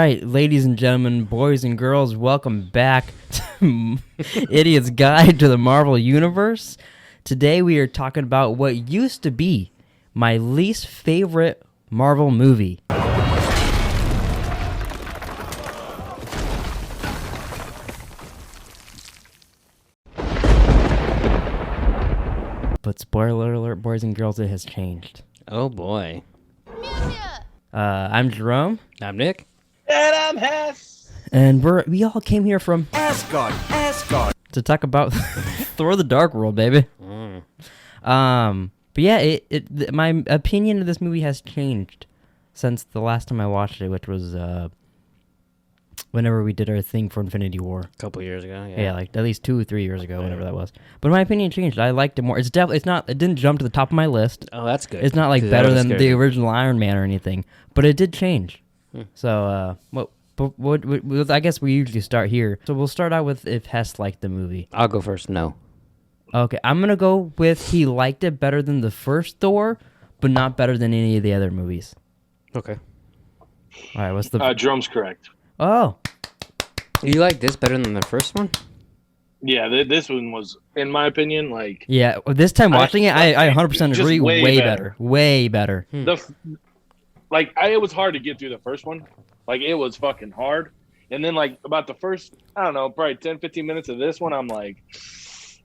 right, ladies and gentlemen, boys and girls, welcome back to Idiot's Guide to the Marvel Universe. Today we are talking about what used to be my least favorite Marvel movie. But spoiler alert, boys and girls, it has changed. Oh boy. I'm Jerome. I'm Nick. And I'm Hess. And we all came here from Asgard. to talk about Thor: The Dark World, baby. But yeah, my opinion of this movie has changed since the last time I watched it, which was whenever we did our thing for Infinity War. A couple years ago, yeah. Yeah, like at least 2 or 3 years ago, whenever that was. But my opinion changed. I liked it more. It didn't jump to the top of my list. Oh, that's good. It's not like better than the original Iron Man or anything, but it did change. So, I guess we usually start here. So we'll start out with if Hess liked the movie. I'll go first. No. Okay, I'm gonna go with he liked it better than the first Thor, but not better than any of the other movies. Okay. All right, what's the? Drum's correct. Oh. You like this better than the first one? Yeah, this one was, in my opinion, like... Yeah, this time watching it, I 100% agree. Way better. Way better. It was hard to get through the first one. Like, it was fucking hard. And then, like, about the first, I don't know, probably 10, 15 minutes of this one, I'm like,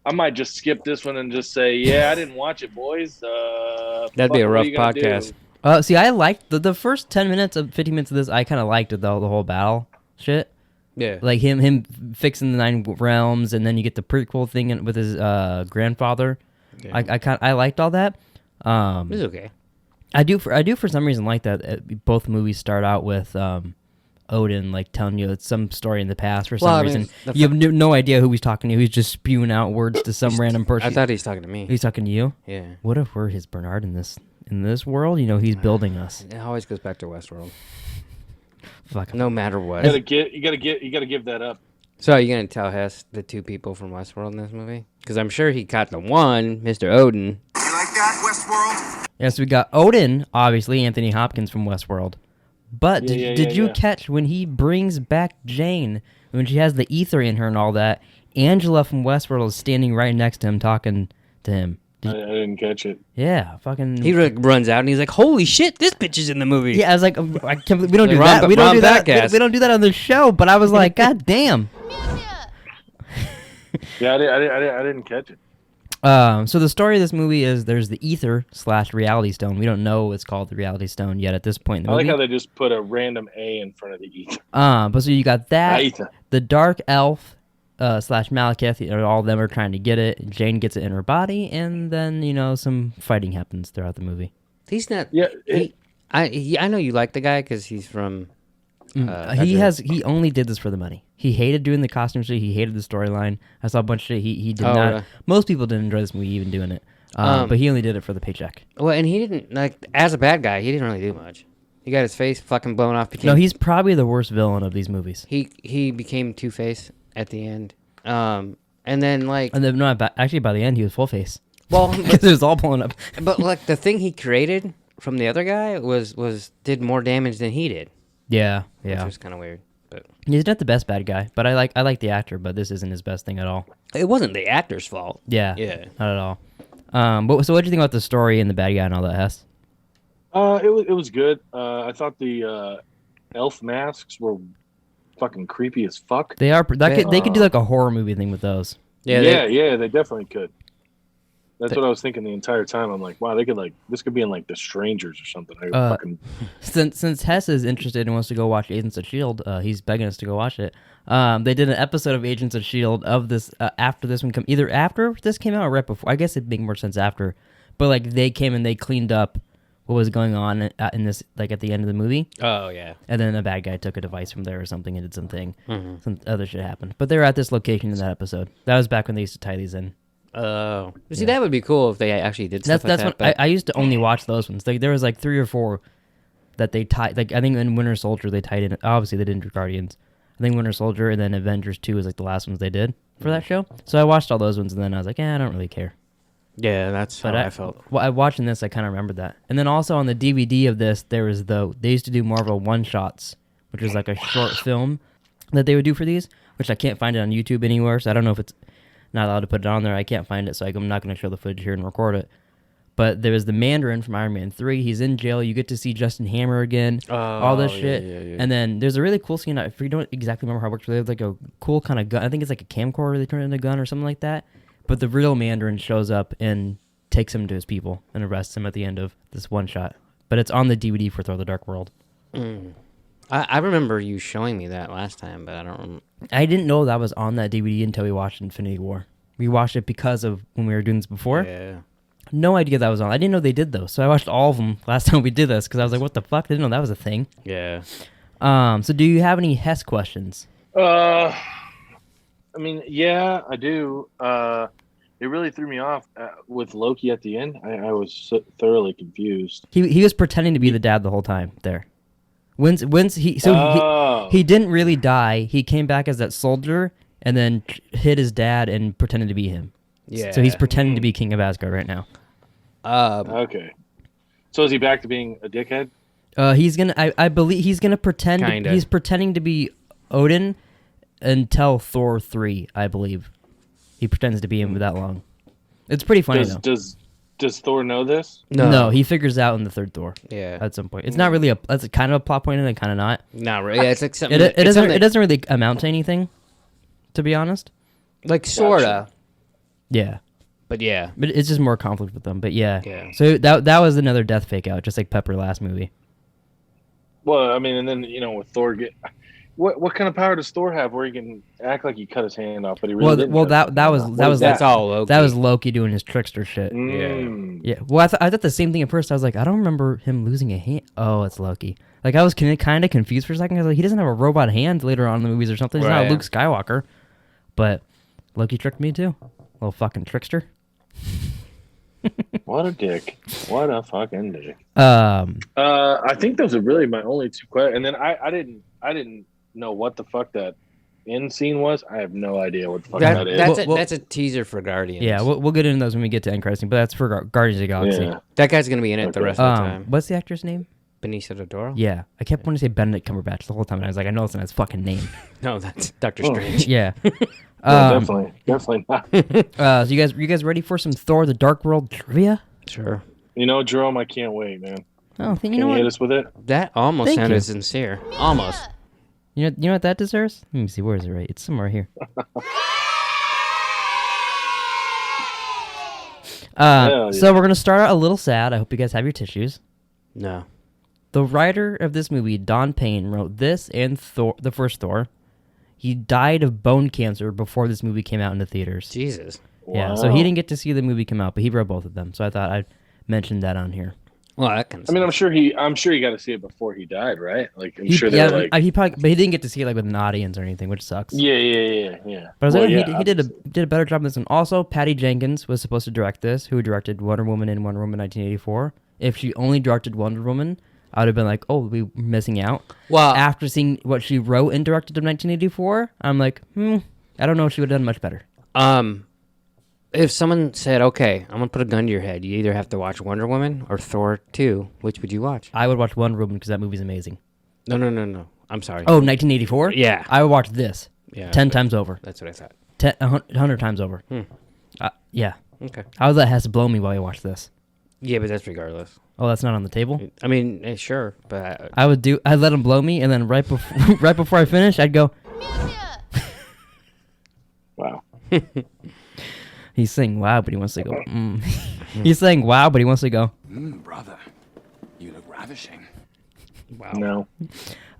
I might just skip this one and just say, yeah, I didn't watch it, boys. That'd be a rough podcast. See, I liked the first 10 minutes of 15 minutes of this. I kind of liked it, though, the whole battle shit. Yeah. Like him fixing the 9 realms, and then you get the prequel thing with his grandfather. Yeah. I liked all that. It was okay. I do for some reason like that. Both movies start out with Odin like telling you it's some story in the past for some reason. You have no idea who he's talking to. He's just spewing out words to some random person. I thought he's talking to me. He's talking to you? Yeah. What if we're his Bernard in this world? You know, he's building us. It always goes back to Westworld. Fuck. No matter what. You gotta give that up. So are you gonna tell Hess the 2 people from Westworld in this movie? Because I'm sure he caught the one, Mr. Odin. You like that, Westworld? Yeah, so we got Odin, obviously, Anthony Hopkins from Westworld. But did you catch when he brings back Jane, when she has the ether in her and all that, Angela from Westworld is standing right next to him talking to him. I didn't catch it. Yeah, fucking... He runs out and he's like, holy shit, this bitch is in the movie. Yeah, I was like, I can't believe we don't do that. We don't do that. We don't do that on the show, but I was like, God damn. Yeah, I didn't catch it. So the story of this movie is there's the ether / reality stone. We don't know it's called the reality stone yet at this point in the movie. I like how they just put a random A in front of the ether. But so you got that, the dark elf / Malekith, all of them are trying to get it. Jane gets it in her body, and then some fighting happens throughout the movie. He's not. Yeah, I know you like the guy because he's from. He only did this for the money. He hated doing the costume shit. He hated the storyline. I saw a bunch of shit. He did not. Yeah. Most people didn't enjoy this movie even doing it. But he only did it for the paycheck. Well, and he didn't as a bad guy. He didn't really do much. He got his face fucking blown off. No, he's probably the worst villain of these movies. He became Two-Face at the end. And then actually by the end he was full face. Well, because it was all blown up. But the thing he created from the other guy was did more damage than he did. Yeah. Which was kind of weird. But he's not the best bad guy, but I like the actor, but this isn't his best thing at all. It wasn't the actor's fault. Yeah. Not at all. So what did you think about the story and the bad guy and all that, Hess? It was good. I thought the elf masks were fucking creepy as fuck. They are. They could do like a horror movie thing with those. Yeah, they definitely could. That's what I was thinking the entire time. I'm like, wow, they could this could be in The Strangers or something. Since Hess is interested and wants to go watch Agents of S.H.I.E.L.D., he's begging us to go watch it. They did an episode of Agents of S.H.I.E.L.D. of this after this one either after this came out or right before. I guess it'd make more sense after. But they came and they cleaned up what was going on in this at the end of the movie. Oh yeah. And then a bad guy took a device from there or something and did something. Mm-hmm. Some other shit happened. But they were at this location in that episode. That was back when they used to tie these in. Oh, see, that would be cool if they actually did stuff like that. That's I used to only watch those ones. There was 3 or 4 that they tied. I think in Winter Soldier they tied in. Obviously they didn't do Guardians. I think Winter Soldier and then Avengers 2 was the last ones they did for that show. So I watched all those ones and then I was like, I don't really care. Yeah, that's how I felt. Well, watching this, I kind of remembered that. And then also on the DVD of this, they used to do Marvel one shots which is like a short film that they would do for these, which I can't find it on YouTube anywhere, so I don't know if it's not allowed to put it on there. I can't find it, so I'm not going to show the footage here and record it. But there was the Mandarin from Iron Man 3. He's in jail. You get to see Justin Hammer again. All this shit. Yeah. And then there's a really cool scene. I don't exactly remember how it works, but they have like a cool kind of gun. I think it's like a camcorder they turn into a gun or something like that. But the real Mandarin shows up and takes him to his people and arrests him at the end of this one shot. But it's on the DVD for Thor: The Dark World. I remember you showing me that last time, but I don't remember. I didn't know that was on that DVD until we watched Infinity War. We watched it because of when we were doing this before. Yeah. No idea that was on. I didn't know they did those. So I watched all of them last time we did this because I was like, what the fuck? I didn't know that was a thing. Yeah. So do you have any Hess questions? I mean, yeah, I do. It really threw me off with Loki at the end. I was so thoroughly confused. He was pretending to be the dad the whole time there. He didn't really die. He came back as that soldier and then hit his dad and pretended to be him. Yeah. So he's pretending to be King of Asgard right now. Okay. So is he back to being a dickhead? He's gonna. I believe he's gonna pretend. Kinda. He's pretending to be Odin until Thor 3. I believe he pretends to be him that long. It's pretty funny though. Does Thor know this? No, he figures out in the third Thor. Yeah. At some point, it's not really it's kind of a plot point and then kind of not. Not really. Yeah, it's like something. It doesn't really amount to anything, to be honest. Like sorta. Yeah. But yeah. But it's just more conflict with them. But yeah. Yeah. So that was another death fake out, just like Pepper last movie. Well, I mean, and then with Thor, what kind of power does Thor have where he can act like he cut his hand off, but he really didn't? That's all Loki. That was Loki doing his trickster shit. Yeah. Well, I thought the same thing at first. I was like, I don't remember him losing a hand. Oh, it's Loki. Like I was kind of confused for a second. I was like, he doesn't have a robot hand later on in the movies or something. He's not Luke Skywalker. But Loki tricked me too. Little fucking trickster. What a dick. What a fucking dick. I think those are really my only two questions. And then I didn't know what the fuck that end scene was. I have no idea what the fuck that is. That's a teaser for Guardians. Yeah, we'll get into those when we get to end credits, but that's for Guardians of the Galaxy. Yeah. That guy's gonna be in it the rest of the time. What's the actor's name? Benicio del Toro? Yeah, I kept wanting to say Benedict Cumberbatch the whole time, and I was like, I know it's not his fucking name. No, that's Doctor Strange. Yeah. Definitely not. So you guys ready for some Thor: The Dark World trivia? Sure. Jerome, I can't wait, man. Oh, Can you hit us with it? That almost Thank sounded you. sincere. Almost. You know what that deserves? Let me see. Where is it? Right? It's somewhere here. So we're gonna start out a little sad. I hope you guys have your tissues. No. The writer of this movie, Don Payne, wrote this and Thor, the first Thor. He died of bone cancer before this movie came out into theaters. Jesus. Yeah, so he didn't get to see the movie come out, but he wrote both of them. So I thought I'd mention that on here. Well, that kind of. I mean, I'm sure he got to see it before he died, right? Like, I'm sure they're like. He probably, but he didn't get to see it like with an audience or anything, which sucks. Yeah. But I was like, he did a better job on this one. Also, Patty Jenkins was supposed to direct this, who directed Wonder Woman and Wonder Woman 1984. If she only directed Wonder Woman, I would have been like, oh, we're missing out. Well, after seeing what she wrote and directed in 1984, I'm like, I don't know if she would have done much better. If someone said, okay, I'm going to put a gun to your head, you either have to watch Wonder Woman or Thor 2, which would you watch? I would watch Wonder Woman because that movie's amazing. No. I'm sorry. Oh, 1984? Yeah. I would watch this 10 times over. That's what I thought. 100 times over. Yeah. Okay. I would let Hess blow me while you watch this. Yeah, but that's regardless. Oh, that's not on the table? I mean, sure, but... I'd let him blow me, and then right before I finish, I'd go... Wow. He's saying wow, but he wants to go... He's saying wow, but he wants to go... Brother, you look ravishing. Wow. No.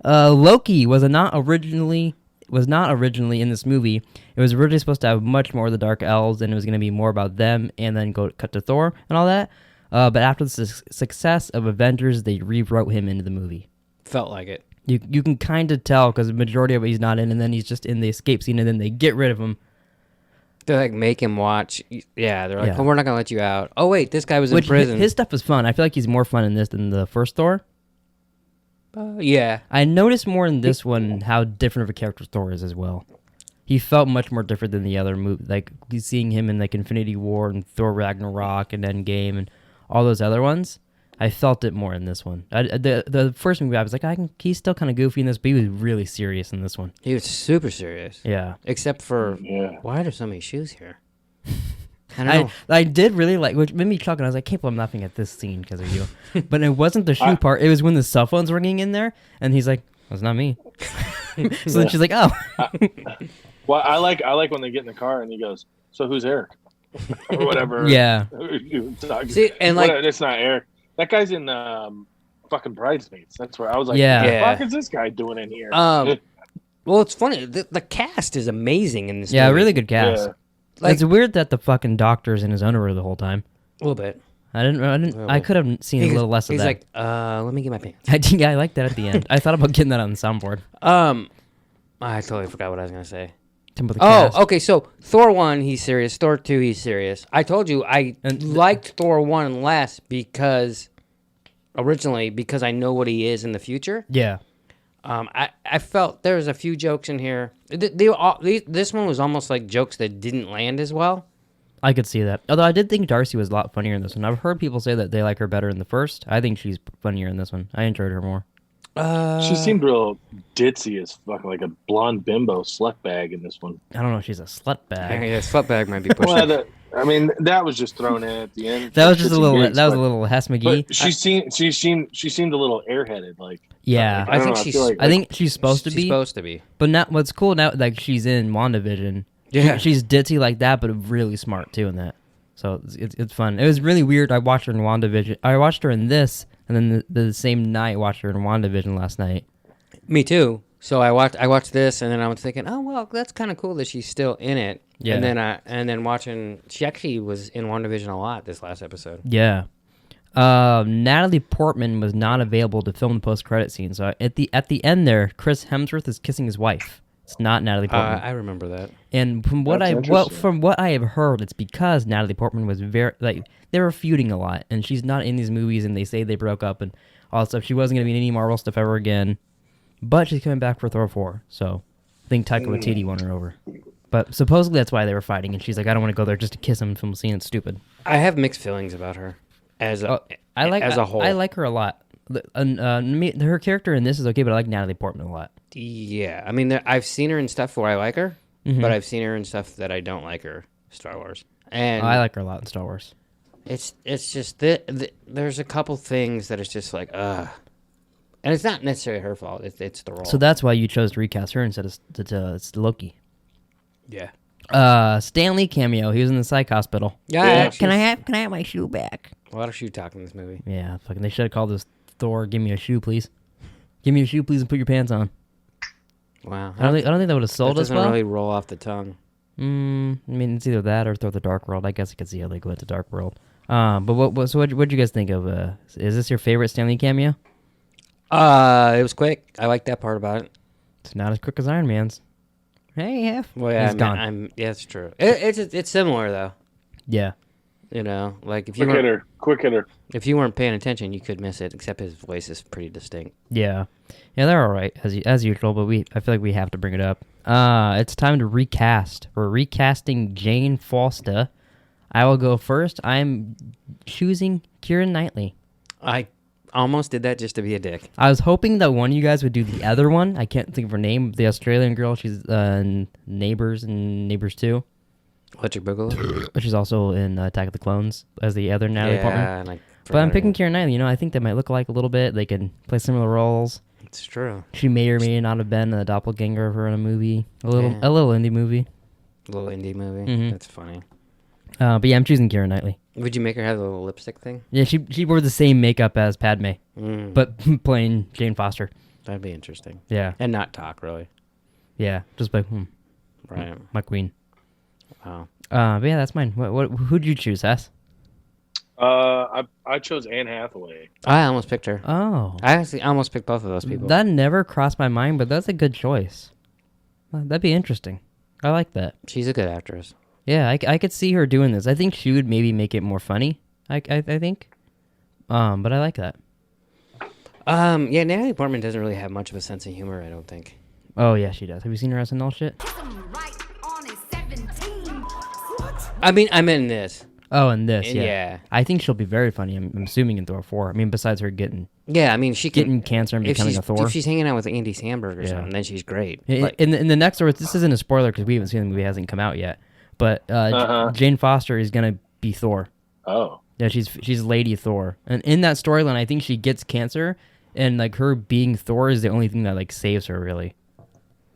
Loki was not originally in this movie. It was originally supposed to have much more of the Dark Elves, and it was going to be more about them, and then cut to Thor and all that. But after the success of Avengers, they rewrote him into the movie. Felt like it. You can kind of tell because the majority of it he's not in, and then he's just in the escape scene, and then they get rid of him. They like make him watch. Yeah, they're like, oh, we're not gonna let you out. Oh wait, this guy was in prison. His stuff is fun. I feel like he's more fun in this than the first Thor. Yeah. I noticed more in this one how different of a character Thor is as well. He felt much more different than the other movie. Like seeing him in like Infinity War and Thor Ragnarok and Endgame and all those other ones. I felt it more in this one. The first movie, I was like, he's still kind of goofy in this, but he was really serious in this one. He was super serious. Yeah. Except for, Yeah. why are there so many shoes here? I don't know. I did really like, which made me chuckle. And I was like, I can't believe I'm laughing at this scene because of you. But it wasn't the shoe part. It was when the cell phone's ringing in there, and he's like, that's not me. So then she's like, oh. Well, I like when they get in the car and he goes, so who's Eric? Or whatever. Yeah. See, and like, it's not Eric. That guy's in fucking Bridesmaids. That's where I was like, Yeah. what the Yeah. fuck is this guy doing in here? well, it's funny. The cast is amazing in this Yeah, movie. really good cast. Yeah. Like- It's weird that the fucking doctor's in his underwear the whole time. A little bit. I could have seen a little less of He's that. like, let me get my pants. I like that at the end. I thought about getting that on the soundboard. I totally forgot what I was going to say. About the cast. Okay, so Thor 1, he's serious. Thor 2, he's serious. I told you I liked Thor 1 less because I know what he is in the future. Yeah. I felt there was a few jokes in here. This one was almost like jokes that didn't land as well. I could see that. Although I did think Darcy was a lot funnier in this one. I've heard people say that they like her better in the first. I think she's funnier in this one. I enjoyed her more. She seemed real ditzy as fuck, like a blonde bimbo slut bag in this one. I don't know if she's a slut bag. Yeah, slutbag might be pushing. Well, that was just thrown in at the end. That was just a Shits little. and gigs, That was a but- little Hess McGee. But she seemed a little airheaded, like. Yeah. I don't know, she's- feel like, I think she's supposed to She's be. supposed to be. But not what's cool now, like she's in WandaVision. Yeah. She's ditzy like that, but really smart too in that. So it's fun. It was really weird. I watched her in WandaVision. I watched her in this, and then the same night watched her in WandaVision last night. Me too. So I watched this, and then I was thinking, oh well, that's kind of cool that she's still in it. Yeah. And then watching, she actually was in WandaVision a lot this last episode. Yeah. Natalie Portman was not available to film the post-credit scene. So at the end there, Chris Hemsworth is kissing his wife. It's not Natalie Portman. I remember that. And from what That's I interesting. from what I have heard, it's because Natalie Portman was very they were feuding a lot, and she's not in these movies, and they say they broke up and all that stuff. She wasn't going to be in any Marvel stuff ever again, but she's coming back for Thor 4. So I think Taika Waititi won her over. But supposedly that's why they were fighting, and she's like, I don't want to go there just to kiss him film scene. It's stupid. I have mixed feelings about her as a whole. I like her a lot. Her character in this is okay, but I like Natalie Portman a lot. Yeah, I mean, I've seen her in stuff where I like her, Mm-hmm. but I've seen her in stuff that I don't like her. Star Wars, and I like her a lot in Star Wars. it's just there's a couple things that it's just like and it's not necessarily her fault. It's the role. So that's why you chose to recast her instead of it's Loki. yeah. Stanley cameo. He was in the psych hospital. Yeah. Can I have my shoe back? A lot of shoe talk in this movie. Yeah, fucking. They should have called this Thor. Give me a shoe, please. Give me a shoe, please, and put your pants on. Wow. I don't think that would have That sold us doesn't well. really roll off the tongue. I mean, it's either that or Thor: The Dark World. I guess I could see how they go into Dark World. But what'd you guys think of? Is this your favorite Stanley cameo? It was quick. I like that part about it. It's not as quick as Iron Man's. Hey, half. Well, yeah, He's gone. yeah, it's true. It's similar though. Yeah. You know, like if you Quick hitter. if you weren't paying attention, you could miss it. Except his voice is pretty distinct. Yeah, they're all right as usual. But I feel like we have to bring it up. It's time to recast. We're recasting Jane Foster. I will go first. I'm choosing Keira Knightley. I almost did that just to be a dick. I was hoping that one of you guys would do the other one. I can't think of her name. The Australian girl. She's in Neighbors and Neighbors 2. Electric Boogaloo. But she's also in Attack of the Clones as the other Natalie Portman. Yeah, and I But I'm forgot her picking name. Keira Knightley. You know, I think they might look alike a little bit. They can play similar roles. It's true. She may or may not have been a doppelganger of her in a movie, a little indie movie. Little indie movie. Mhm. That's funny. But yeah, I'm choosing Keira Knightley. Would you make her have the little lipstick thing? Yeah, she wore the same makeup as Padme, Mm, but playing Jane Foster. that'd be interesting. Yeah, And not talk really. yeah, just like Right. my queen. Wow. But yeah, that's mine. Who'd you choose, Hess? I chose Anne Hathaway. I almost picked her. Oh, I actually almost picked both of those people. that never crossed my mind, but that's a good choice. That'd be interesting. I like that. She's a good actress. Yeah, I could see her doing this. I think she would maybe make it more funny. I think. But I like that. Yeah, Natalie Portman doesn't really have much of a sense of humor, I don't think. Oh yeah, she does. Have you seen her SNL shit? I mean, I meant this. Oh, and this, yeah. Yeah. I think she'll be very funny. I'm assuming in Thor 4. I mean, besides her getting Yeah, I mean, she can, getting cancer and becoming a Thor. If she's hanging out with Andy Samberg or Yeah. something, then she's great. In the next Thor, this isn't a spoiler because we haven't seen the movie, it hasn't come out yet. But Jane Foster is gonna be Thor. Oh. Yeah, she's Lady Thor, and in that storyline, I think she gets cancer, and like her being Thor is the only thing that like saves her really.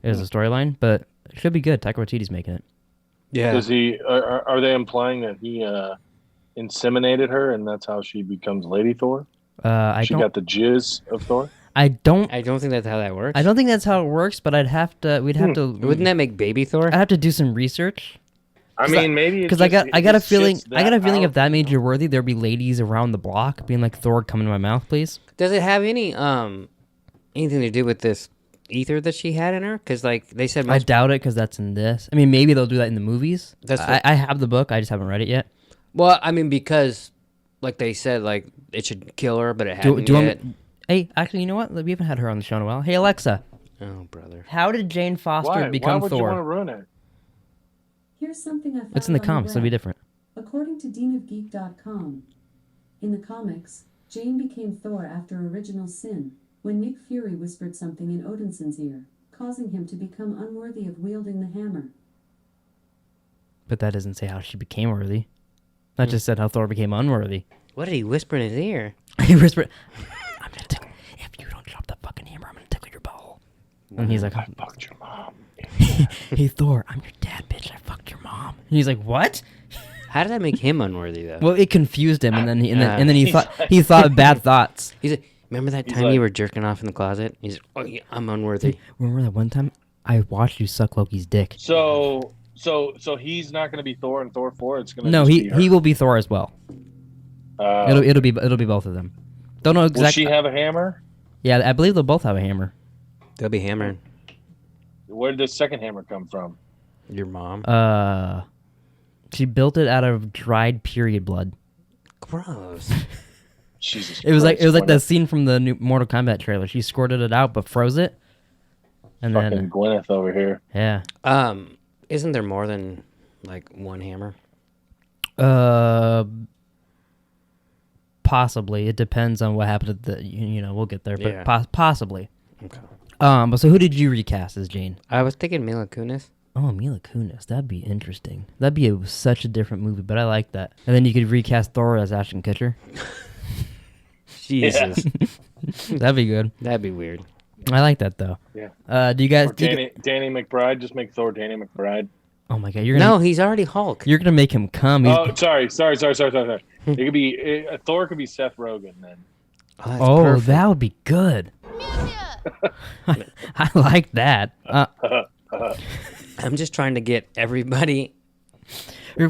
Is a storyline, but it should be good. Taika Waititi's making it. Yeah. Does he? Are they implying that he inseminated her, and that's how she becomes Lady Thor? She got the jizz of Thor. I don't think that's how that works. I don't think that's how it works, but we'd have to. Wouldn't that make baby Thor? I'd have to do some research. I mean, maybe because I got a feeling if that made you worthy, there'd be ladies around the block being like, Thor, come into my mouth, please. Does it have any anything to do with this ether that she had in her? Because like they said, I doubt it because that's in this. I mean, maybe they'll do that in the movies. I have the book. I just haven't read it yet. Well, I mean, because like they said, like it should kill her, but it hadn't yet. Hey, actually, you know what? We haven't had her on the show in a while. Hey, Alexa. Oh, brother. How did Jane Foster become Why would Thor? you want to ruin it? Here's something I found It's in the on comics. It'll be web. different. According to deanofgeek.com, in the comics, Jane became Thor after Original Sin, when Nick Fury whispered something in Odinson's ear, causing him to become unworthy of wielding the hammer. But that doesn't say how she became worthy. That just said how Thor became unworthy. What did he whisper in his ear? He whispered, "I'm gonna tickle. If you don't drop the fucking hammer, I'm gonna tickle your butthole." And he's like, I fucked your mom. "Hey Thor, I'm your dad, bitch. I fucked your mom." And he's like, "What?" How did that make him unworthy though? Well, it confused him, and then he thought bad thoughts. He's like, remember that time like- you were jerking off in the closet? He's like, oh yeah, I'm unworthy. Remember that one time I watched you suck Loki's dick? So he's not going to be Thor in Thor 4. It's going to No, just be her. he will be Thor as well. It'll be both of them. Don't know exactly. Will she have a hammer? Yeah, I believe they'll both have a hammer. They'll be hammering. Where did the second hammer come from? Your mom. She built it out of dried period blood. Gross. Jesus. It was like Christ, the scene from the new Mortal Kombat trailer. She squirted it out but froze it, and fucking then Gwyneth over here. yeah. Isn't there more than like one hammer? Possibly. It depends on what happened at the. We'll get there, but Yeah. possibly. Okay. But so who did you recast as Jane? I was thinking Mila Kunis. Oh, Mila Kunis. That'd be interesting. That'd be such a different movie, but I like that. And then you could recast Thor as Ashton Kutcher. Jesus. That'd be good. That'd be weird. I like that though. Yeah. Do you guys? Or Danny McBride. Just make Thor Danny McBride. Oh my God! You're gonna. No, he's already Hulk. You're gonna make him come. Oh, sorry. It could be Thor. Could be Seth Rogen then. Oh, perfect. That would be good. I like that. I'm just trying to get everybody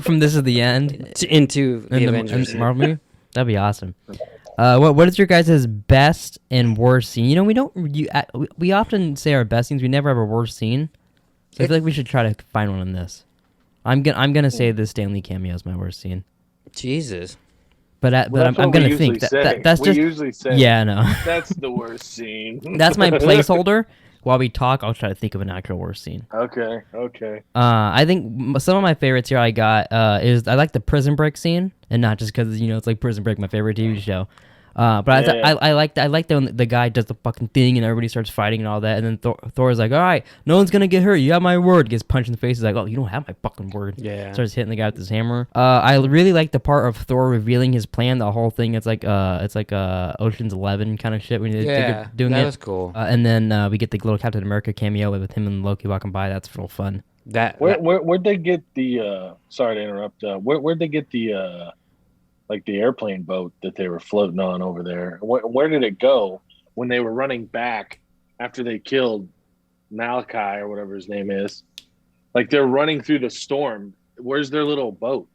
From This Is the End into the Avengers. Marvel movie. That'd be awesome. What is your guys' best and worst scene? We often say our best scenes. We never have a worst scene. So I feel like we should try to find one in this. I'm gonna say the Stanley cameo is my worst scene. Jesus. But I'm gonna think that's we just usually say. yeah, no. That's the worst scene. That's my placeholder. While we talk, I'll try to think of an actual worst scene. Okay. I think some of my favorites here I got is I like the Prison Break scene, and not just because it's like Prison Break, my favorite TV show. But I like when the guy does the fucking thing and everybody starts fighting and all that, and then Thor's like, all right, no one's gonna get hurt. You have my word. Gets punched in the face. He's like, oh, you don't have my fucking word. Yeah. Starts hitting the guy with his hammer. I really like the part of Thor revealing his plan. The whole thing. It's like Ocean's 11 kind of shit when they're doing that it. was cool. And then we get the little Captain America cameo with him and Loki walking by. That's real fun. Where'd they get the? Sorry to interrupt. Where'd they get the? Like the airplane boat that they were floating on over there. Where did it go when they were running back after they killed Malachi or whatever his name is? Like they're running through the storm. Where's their little boat?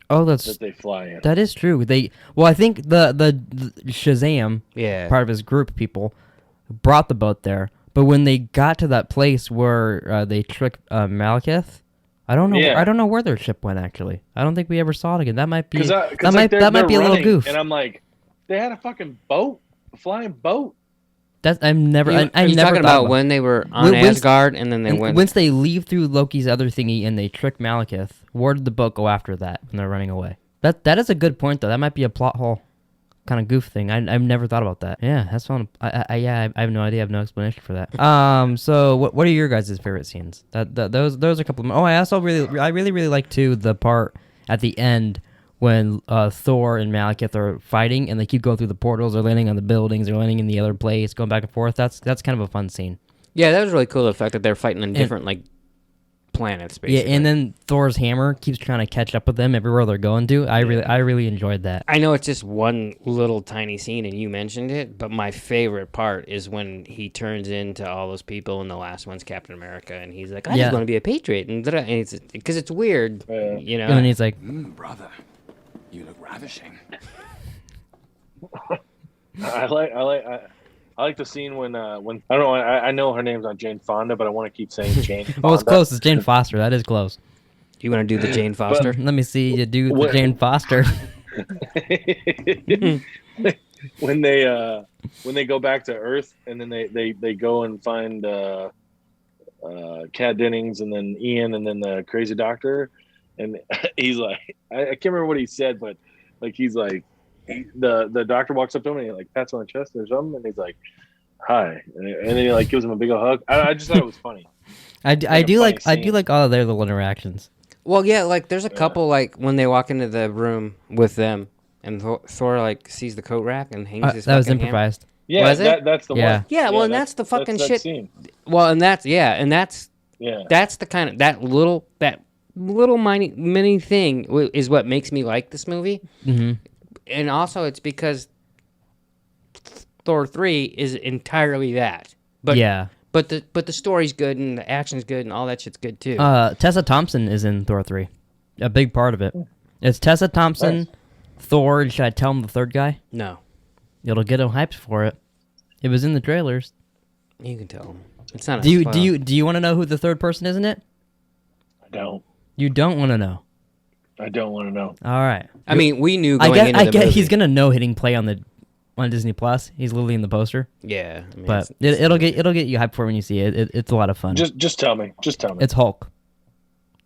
Oh, that they fly in. That is true. I think the Shazam, part of his group of people, brought the boat there. But when they got to that place where they tricked Malekith, I don't know. Yeah. I don't know where their ship went. Actually, I don't think we ever saw it again. That might be. That might be a little goof. And I'm like, they had a fucking boat, a flying boat. That's I'm never. I You're never talking about when they were on Asgard and then they went. Once they leave through Loki's other thingy and they trick Malekith, where did the boat go after that when they're running away? That is a good point though. That might be a plot hole kind of goof thing. I've never thought about that. Yeah, that's fun. I have no idea. I have no explanation for that. So what are your guys' favorite scenes? Those are a couple of. Oh, I really like too the part at the end when Thor and Malekith are fighting and they keep going through the portals. They're landing on the buildings. They're landing in the other place, going back and forth. That's kind of a fun scene. Yeah, that was really cool. The fact that they're fighting on different planets, basically. Yeah, and then Thor's hammer keeps trying to catch up with them everywhere they're going to. I really enjoyed that. I know it's just one little tiny scene, and you mentioned it, but my favorite part is when he turns into all those people, and the last one's Captain America, and he's like, "I just want to be a patriot," and it's because it's weird, you know. And then he's like, brother, you look ravishing. I like the scene when I don't know. I know her name's not Jane Fonda, but I want to keep saying Jane. Fonda. "Oh, it's close. It's Jane Foster. That is close." You want to do the Jane Foster? Let me see you do the Jane Foster. when they go back to Earth and then they go and find Kat Dennings and then Ian and then the crazy doctor, and he's like, I can't remember what he said, but like he's like. The doctor walks up to him and he like pats him on the chest or something, and he's like, "Hi," and then he like gives him a big old hug. I just thought it was funny. I do like all of their little interactions. Well, yeah, like there's a couple like when they walk into the room with them, and Thor like sees the coat rack and hangs his. That was fucking improvised. Hammer. Yeah, was it? That's the Yeah. one. Yeah, well, and that's the fucking that shit. Scene. Well, and that's the kind of that little mini thing is what makes me like this movie. Mm-hmm. And also, it's because Thor 3 is entirely that. But yeah. But the story's good and the action's good and all that shit's good too. Tessa Thompson is in Thor 3. A big part of it. It's Tessa Thompson, Nice. Thor, and should I tell him the third guy? No, It'll get him hyped for it. It was in the trailers. you can tell him. It's not. Do you want to know who the third person is in it? I don't. You don't want to know. I don't want to know. All right. I mean, we knew going into I the guess movie. he's gonna know hitting play on Disney Plus. He's literally in the poster. Yeah, I mean, But it'll get you hyped for when you see it. It's a lot of fun. Just tell me. Just tell me. It's Hulk.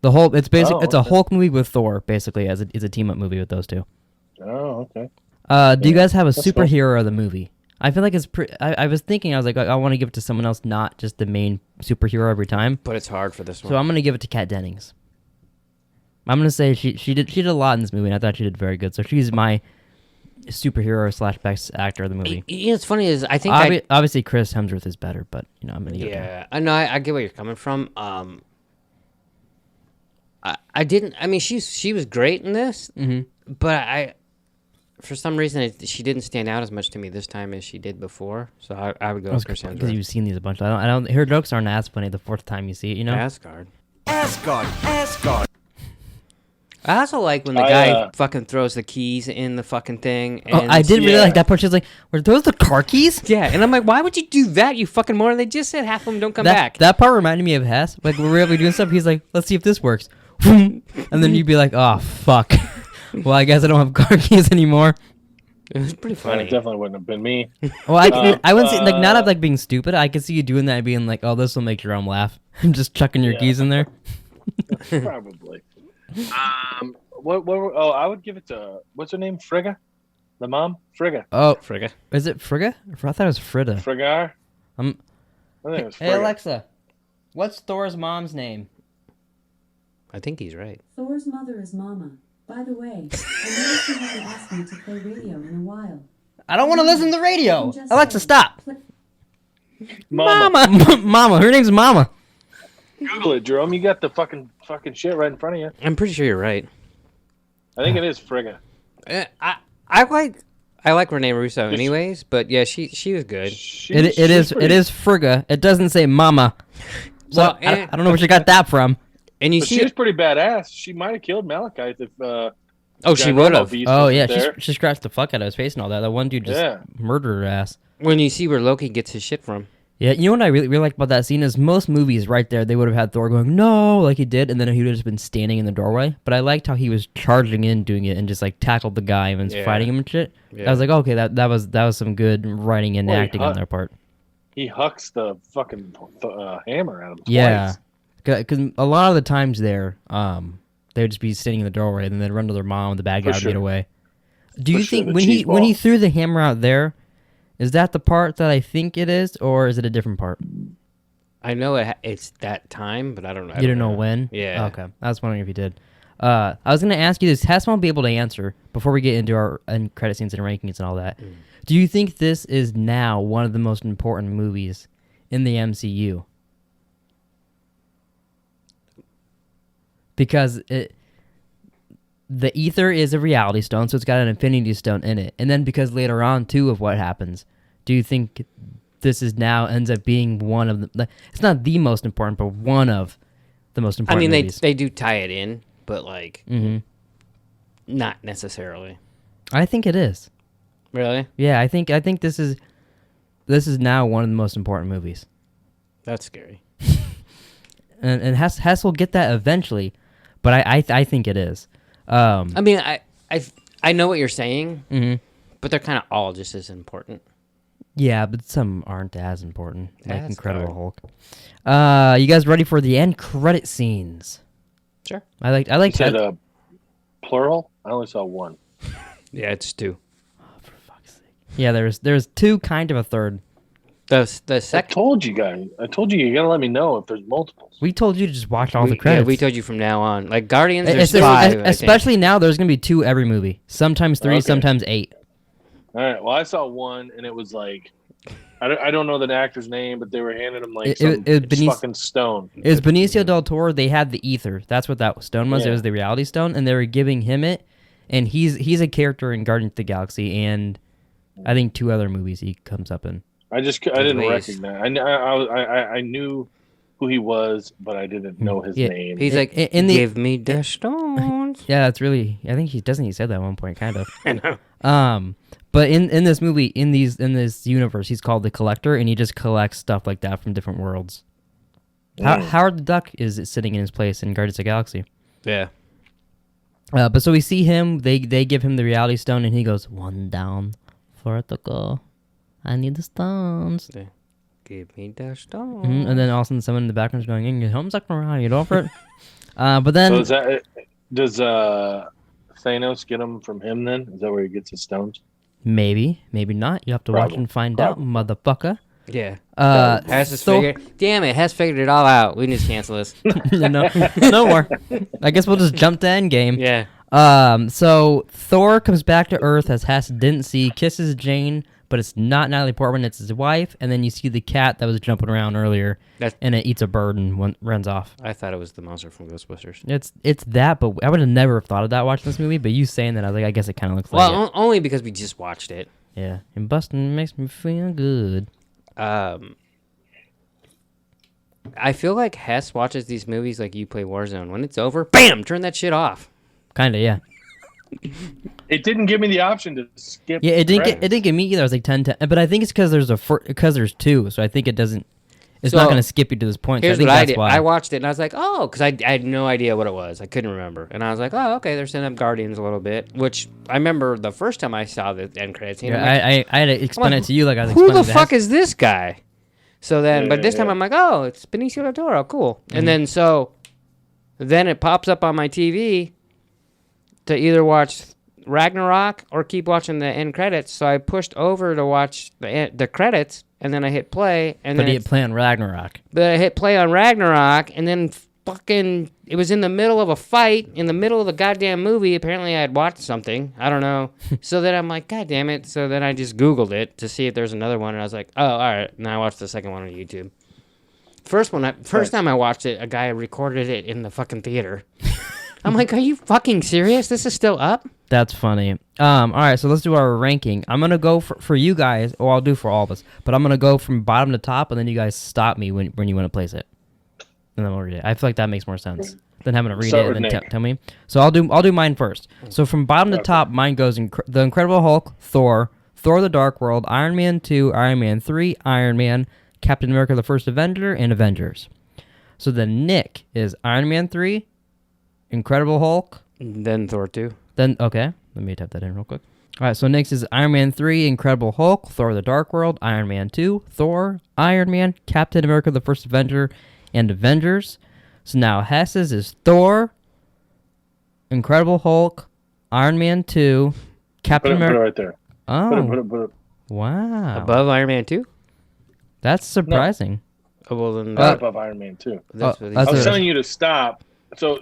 The whole it's basic. Oh, It's a okay. Hulk movie with Thor, basically, as it's a team up movie with those two. Oh, okay. Do you guys have a that's cool. superhero of the movie? I feel like it's. I was thinking. I was like, I want to give it to someone else, not just the main superhero every time. but it's hard for this one. So I'm gonna give it to Kat Dennings. I'm gonna say she did a lot in this movie, and I thought she did very good. So she's my superhero / best actor of the movie. You know, what's funny is I think Obviously, Chris Hemsworth is better, but I'm gonna give it to him. yeah, I know. I get where you're coming from. I didn't. I mean, she was great in this, but for some reason she didn't stand out as much to me this time as she did before. So I would go with Chris Because Hemsworth. you've seen these a bunch. I don't. Her jokes aren't as funny the fourth time you see it. You know. Asgard. Asgard. I also like when the guy fucking throws the keys in the fucking thing. Oh, And I did really yeah. like that part. She was like, "Were those the car keys?" Yeah, and I'm like, why would you do that, you fucking moron? They just said half of them don't come back. That part reminded me of Hess. Like when we were doing stuff, he's like, "Let's see if this works," and then you'd be like, "Oh fuck." Well, I guess I don't have car keys anymore. It was pretty That funny. definitely wouldn't have been me. Well, I wouldn't say like not of like being stupid. I could see you doing that and being like, "Oh, this will make Jerome laugh." I'm just chucking your Yeah. keys in there. Probably. Oh, I would give it to what's her name? Frigga, the mom. Frigga. Oh, Frigga. is it Frigga? I thought it was Frida. Friggar. I think it was Hey Frigga. Alexa, what's Thor's mom's name? I think he's right. Thor's mother is Mama. By the way, I noticed you haven't asked me to play radio in a while. I don't want to listen to the radio. Just Alexa, say, stop. Mama. Mama. Her name's Mama. Google it, Jerome. You got the fucking shit right in front of you. I'm pretty sure you're right. I think it is Frigga. I like Renee Russo anyways, but yeah, she was good. It is Frigga. It doesn't say Mama. So Well, I don't know where you got that from. And you But see, she was pretty badass. She might have killed Malekith if. she would have. Oh yeah, she scratched the fuck out of his face and all that. That one dude just murdered her ass. When you see where Loki gets his shit from. Yeah, you know what I really like about that scene is most movies right there they would have had Thor going no like he did, and then he would have just been standing in the doorway. But I liked how he was charging in, doing it, and just like tackled the guy and was fighting him and shit. Yeah. I was like, okay, that was some good writing and acting on their part. He hucks the fucking hammer at him. Yeah, Twice. because a lot of the times there, They would just be sitting in the doorway, and then they'd run to their mom, and the bad guy would sure. get away. Do you For sure, think the when cheese he ball. threw the hammer out there, is that the part that I think it is, or is it a different part? I know it's that time, but I don't know. You don't know when? Yeah. Okay. I was wondering if you did. I was going to ask you this. Hess won't be able to answer before we get into our end credit scenes and rankings and all that. Do you think this is now one of the most important movies in the MCU? Because the ether is a reality stone, so it's got an infinity stone in it. And then because later on, too, of what happens, do you think this is now ends up being one of the... It's not the most important, but one of the most important movies. They do tie it in, but, like, not necessarily. I think it is. Really? Yeah, I think this is now one of the most important movies. That's scary. And Hess will get that eventually, but I think it is. I mean, I know what you're saying, but they're kind of all just as important. Yeah, but some aren't as important, like That's Incredible fair. Hulk. You guys ready for the end credit scenes? Sure. I like. You said plural? I only saw one. Yeah, it's two. For fuck's sake. Yeah, there's two, kind of a third. The I second. told you guys. I told you gotta let me know if there's multiples. We told you to just watch all the credits. Yeah, we told you from now on. Like Guardians, there's Especially- five. I think. Especially now, there's gonna be two every movie. Sometimes three, Okay. sometimes 8. All right. Well, I saw one, and it was like, I don't know the actor's name, but they were handing him like It some was Benicio- fucking stone. It was Benicio del Toro. They had the ether. That's what that stone was. It Yeah. was the reality stone, and they were giving him it. And he's a character in Guardians of the Galaxy, and I think 2 other movies he comes up in. I didn't least. recognize. I knew who he was, but I didn't know his Yeah. name. He's like, in the- give me the stones. Yeah, that's really. I think he doesn't. He said that at one point, kind of. I know. But in this movie, in this universe, he's called the Collector, and he just collects stuff like that from different worlds. Howard the Duck is sitting in his place in Guardians of the Galaxy. Yeah. But so we see him. They give him the reality stone, and he goes 1 down, 4 to go. I need the stones. Give me the stones. And then all of a sudden, someone in the background is going, "In your home sector, how you for it?" But then, So is that does Thanos get them from him? Then is that where he gets his stones? maybe not. You have to watch Probably. and find out, motherfucker. Yeah. Hess Hess Damn it, Hess figured it all out. We need to cancel this. no more. I guess we'll just jump to Endgame. Yeah. So Thor comes back to Earth as Hess didn't see, kisses Jane, but it's not Natalie Portman, it's his wife, and then you see the cat that was jumping around earlier, and it eats a bird and runs off. I thought it was the monster from Ghostbusters. It's that, but I would have never thought of that watching this movie, but you saying that, I was like, I guess it kind of looks like it. Well, only because we just watched it. Yeah, and busting makes me feel good. I feel like Hess watches these movies like you play Warzone. When it's over, bam, turn that shit off. Kinda, yeah. It didn't give me the option to skip. Yeah, it didn't credits. get me either. I was like 10, but I think it's because there's 2, so I think it doesn't. It's So, not going to skip you to this point. So I Here's think what I that's did. why. I watched it and I was like, oh, because I had no idea what it was. I couldn't remember. And I was like, oh, okay, they're setting up Guardians a little bit, which I remember the first time I saw the end credits scene. I'm like, I had to explain it to you like I was who explaining the to fuck Hess. is this guy? So then, but this time Yeah. I'm like, oh, it's Benicio del Toro, cool. And then it pops up on my TV to either watch Ragnarok or keep watching the end credits. So I pushed over to watch the credits, and then I hit play, and But then he had planned Ragnarok. but I hit play on Ragnarok, and then fucking it was in the middle of a fight in the middle of the goddamn movie. Apparently I had watched something. I don't know. So then I'm like, God damn it. So then I just Googled it to see if there's another one, and I was like, oh, all right. And I watched the second one on YouTube. First time I watched it, a guy recorded it in the fucking theater. I'm like, are you fucking serious? This is still up? That's funny. All right, so let's do our ranking. I'm gonna go for you guys, or I'll do for all of us. But I'm gonna go from bottom to top, and then you guys stop me when you want to place it, and then we'll read it. I feel like that makes more sense than having to read Start it and with then Nick. tell me. So I'll do mine first. So from bottom to top, mine goes The Incredible Hulk, Thor, Thor: The Dark World, Iron Man 2, Iron Man 3, Iron Man, Captain America: The First Avenger, and Avengers. So then Nick is Iron Man 3, Incredible Hulk. Then Thor 2. Then, okay, let me type that in real quick. All right, so next is Iron Man 3, Incredible Hulk, Thor: The Dark World, Iron Man 2, Thor, Iron Man, Captain America: The First Avenger, and Avengers. So now Hess's is Thor, Incredible Hulk, Iron Man 2, Captain Put it America. right there. Oh, Put it. wow. Above Iron Man 2? That's surprising. Oh, well, then Not above Iron Man 2. that's Oh, what that's I was a- telling you to stop. So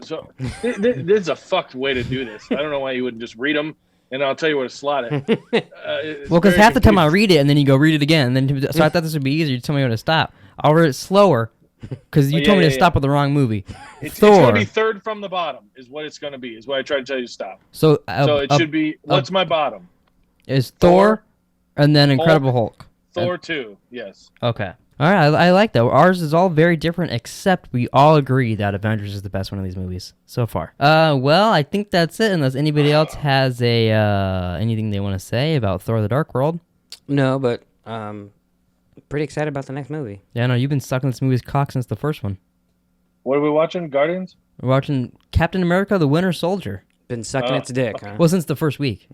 this is a fucked way to do this. I don't know why you wouldn't just read them, and I'll tell you where to slot it. Well, because half the time I read it and then you go read it again, and then so I thought this would be easier. You tell me when to stop. I'll read it slower because you Oh, told me yeah, to yeah. stop with the wrong movie. It's Thor. going to be third from the bottom, is what it's going to be. Is what I tried to tell you to stop. So So it should be. What's my bottom? is Thor, and then Incredible Hulk. Thor 2. Yes. Okay. All right, I like that. Ours is all very different, except we all agree that Avengers is the best one of these movies so far. Well, I think that's it. Unless anybody else has anything they want to say about Thor: The Dark World. No, but pretty excited about the next movie. Yeah, no, you've been stuck in this movie's cock since the first one. What are we watching? Guardians? We're watching Captain America: The Winter Soldier. Been sucking its dick, huh? Well, since the first week.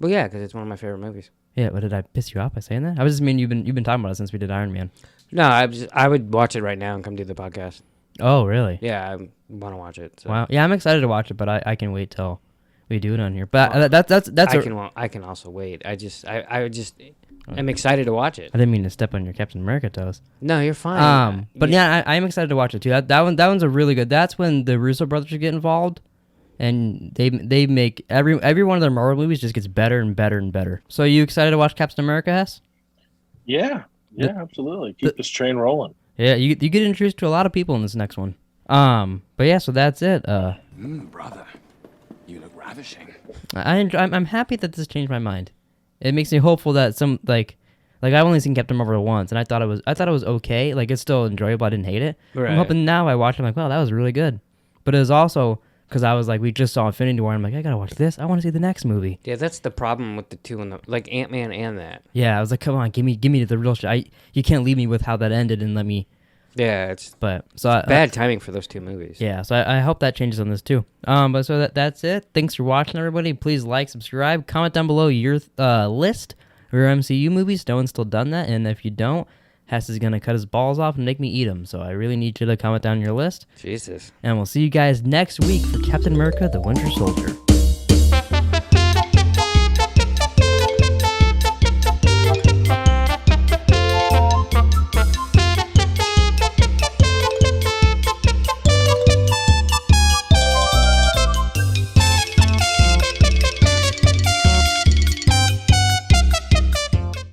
Well, yeah, because it's one of my favorite movies. Yeah, but did I piss you off by saying that? I was just mean you've been talking about it since we did Iron Man. No, I would watch it right now and come do the podcast. Oh, really? Yeah, I want to watch it. So. Wow. Yeah, I'm excited to watch it, but I can wait till we do it on here. But that's I can also wait. I am excited to watch it. I didn't mean to step on your Captain America toes. No, you're fine. But yeah, I'm excited to watch it too. That one's a really good. That's when the Russo brothers get involved, and they make every one of their Marvel movies just gets better and better and better. So you excited to watch Captain America, Hess? Yeah. Yeah, absolutely. Keep this train rolling. Yeah, you get introduced to a lot of people in this next one. But yeah, so that's it. Brother, you look ravishing. I'm happy that this changed my mind. It makes me hopeful that some like I've only seen Captain Marvel once, and I thought it was okay. Like it's still enjoyable. I didn't hate it. Right. I'm hoping now I watch it, I'm like, wow, that was really good. But it was also because I was like, we just saw Infinity War. And I'm like, I gotta watch this. I want to see the next movie. Yeah, that's the problem with the two and like Ant-Man and that. Yeah, I was like, come on, give me the real shit. You can't leave me with how that ended and let me. Yeah, it's But so bad timing for those two movies. Yeah, so I hope that changes on this too. But so that's it. Thanks for watching, everybody. Please like, subscribe, comment down below your list of your MCU movies. No one's still done that, and if you don't, Hess is gonna cut his balls off and make me eat them. So I really need you to comment down your list, Jesus. and we'll see you guys next week for Captain America: The Winter Soldier.